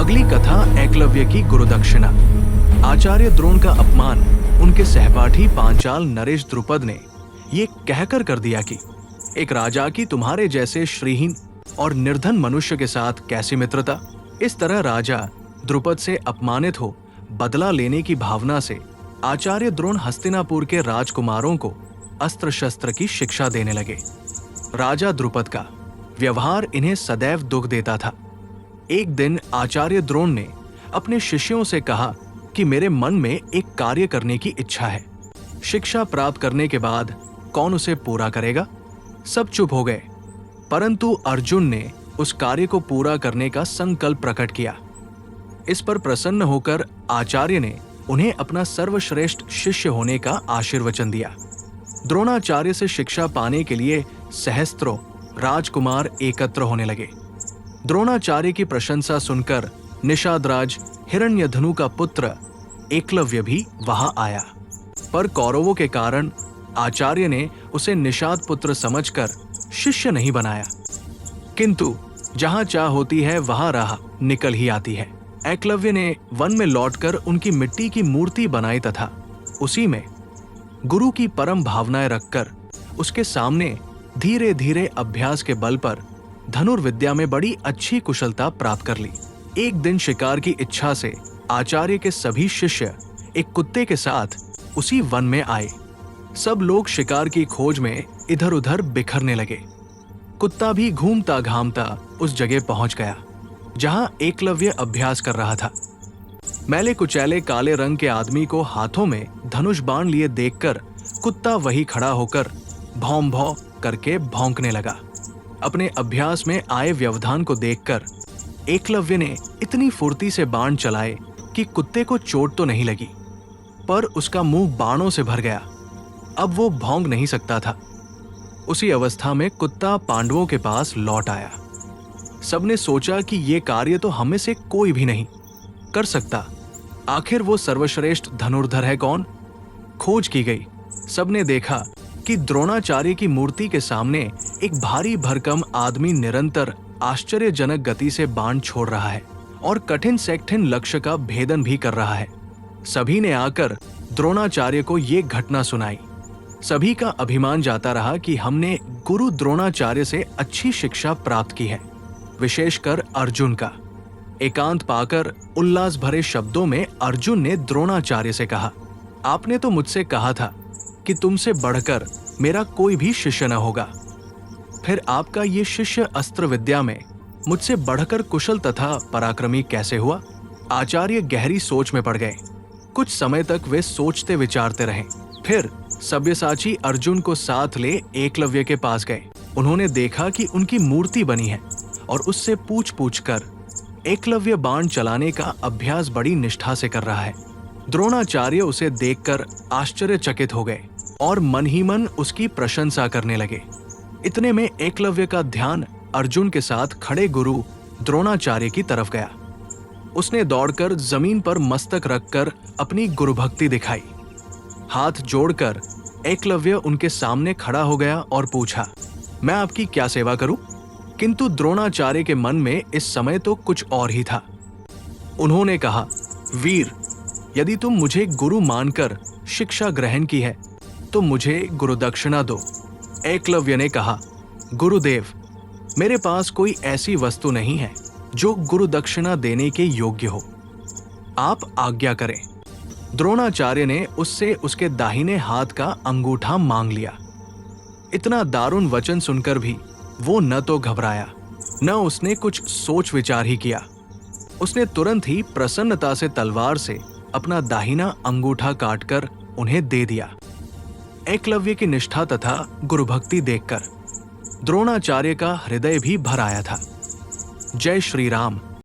अगली कथा एकलव्य की गुरुदक्षिणा। आचार्य द्रोण का अपमान उनके सहपाठी पांचाल नरेश द्रुपद ने ये कहकर कर दिया कि एक राजा की तुम्हारे जैसे श्रीहीन और निर्धन मनुष्य के साथ कैसी मित्रता। इस तरह राजा द्रुपद से अपमानित हो बदला लेने की भावना से आचार्य द्रोण हस्तिनापुर के राजकुमारों को अस्त्र शस्त्र की शिक्षा देने लगे। राजा द्रुपद का व्यवहार इन्हें सदैव दुख देता था। एक दिन आचार्य द्रोण ने अपने शिष्यों से कहा कि मेरे मन में एक कार्य करने की इच्छा है। शिक्षा प्राप्त करने के बाद कौन उसे पूरा करेगा? सब चुप हो गए, परंतु अर्जुन ने उस कार्य को पूरा करने का संकल्प प्रकट किया। इस पर प्रसन्न होकर आचार्य ने उन्हें अपना सर्वश्रेष्ठ शिष्य होने का आशीर्वचन दिया। द्रोणाचार्य से शिक्षा पाने के लिए सहस्त्रों राजकुमार एकत्र होने लगे। द्रोणाचार्य की प्रशंसा सुनकर निषादराज हिरण्यधनु का पुत्र एकलव्य भी वहां आया, पर कौरवों के कारण आचार्य ने उसे निषाद पुत्र समझकर शिष्य नहीं बनाया। किंतु जहां चाह होती है वहां राह निकल ही आती है। एकलव्य ने वन में लौटकर उनकी मिट्टी की मूर्ति बनाई तथा उसी में गुरु की परम भावनाएं रखकर उसके सामने धीरे धीरे अभ्यास के बल पर धनुर्विद्या में बड़ी अच्छी कुशलता प्राप्त कर ली। एक दिन शिकार की इच्छा से आचार्य के सभी शिष्य एक कुत्ते के साथ उसी वन में आए। सब लोग शिकार की खोज में इधर उधर बिखरने लगे। कुत्ता भी घूमता घामता उस जगह पहुंच गया जहां एकलव्य अभ्यास कर रहा था। मैले कुचैले काले रंग के आदमी को हाथों में धनुष बाण लिए देखकर कुत्ता वही खड़ा होकर भौं भौं करके भौंकने लगा। अपने अभ्यास में आए व्यवधान को देखकर एकलव्य ने इतनी फुर्ती से बाण चलाए कि कुत्ते को चोट तो नहीं लगी, पर उसका मुंह बाणों से भर गया। अब वो भौंक नहीं सकता था। उसी अवस्था में कुत्ता पांडवों के पास लौट आया। सबने सोचा कि ये कार्य तो हमें से कोई भी नहीं कर सकता। आखिर वो सर्वश्रेष्ठ धनुर्धर है कौन? खोज की गई। सबने देखा कि द्रोणाचार्य की मूर्ति के सामने एक भारी भरकम आदमी निरंतर आश्चर्यजनक गति से बाण छोड़ रहा है और कठिन से कठिन लक्ष्य का भेदन भी कर रहा है। सभी ने आकर द्रोणाचार्य को ये घटना सुनाई। सभी का अभिमान जाता रहा कि हमने गुरु द्रोणाचार्य से अच्छी शिक्षा प्राप्त की है। विशेषकर अर्जुन का। एकांत पाकर उल्लास भरे शब्दों में अर्जुन ने द्रोणाचार्य से कहा, आपने तो मुझसे कहा था कि तुमसे बढ़कर मेरा कोई भी शिष्य न होगा। फिर आपका ये शिष्य अस्त्र विद्या में मुझसे बढ़कर कुशल तथा पराक्रमी कैसे हुआ? आचार्य गहरी सोच में पड़ गए। कुछ समय तक वे सोचते विचारते रहे। फिर सब्यसाची अर्जुन को साथ ले एकलव्य के पास गए। उन्होंने देखा कि उनकी मूर्ति बनी है और उससे पूछ पूछ कर एकलव्य बाण चलाने का अभ्यास बड़ी निष्ठा से कर रहा है। द्रोणाचार्य उसे देखकर आश्चर्यचकित हो गए और मन ही मन उसकी प्रशंसा करने लगे। इतने में एकलव्य का ध्यान अर्जुन के साथ खड़े गुरु द्रोणाचार्य की तरफ गया। उसने दौड़कर जमीन पर मस्तक रखकर अपनी गुरुभक्ति दिखाई। हाथ जोड़कर एकलव्य उनके सामने खड़ा हो गया और पूछा, मैं आपकी क्या सेवा करूं? किंतु द्रोणाचार्य के मन में इस समय तो कुछ और ही था। उन्होंने कहा, वीर, यदि तुम मुझे गुरु मानकर शिक्षा ग्रहण की है तो मुझे गुरुदक्षिणा दो। एकलव्य ने कहा, गुरुदेव, मेरे पास कोई ऐसी वस्तु नहीं है जो गुरुदक्षिणा देने के योग्य हो। आप आज्ञा करें। द्रोणाचार्य ने उससे उसके दाहिने हाथ का अंगूठा मांग लिया। इतना दारुण वचन सुनकर भी वो न तो घबराया न उसने कुछ सोच विचार ही किया। उसने तुरंत ही प्रसन्नता से तलवार से अपना दाहिना अंगूठा काटकर उन्हें दे दिया। एकलव्य की निष्ठा तथा गुरुभक्ति देखकर द्रोणाचार्य का हृदय भी भर आया था। जय श्री राम।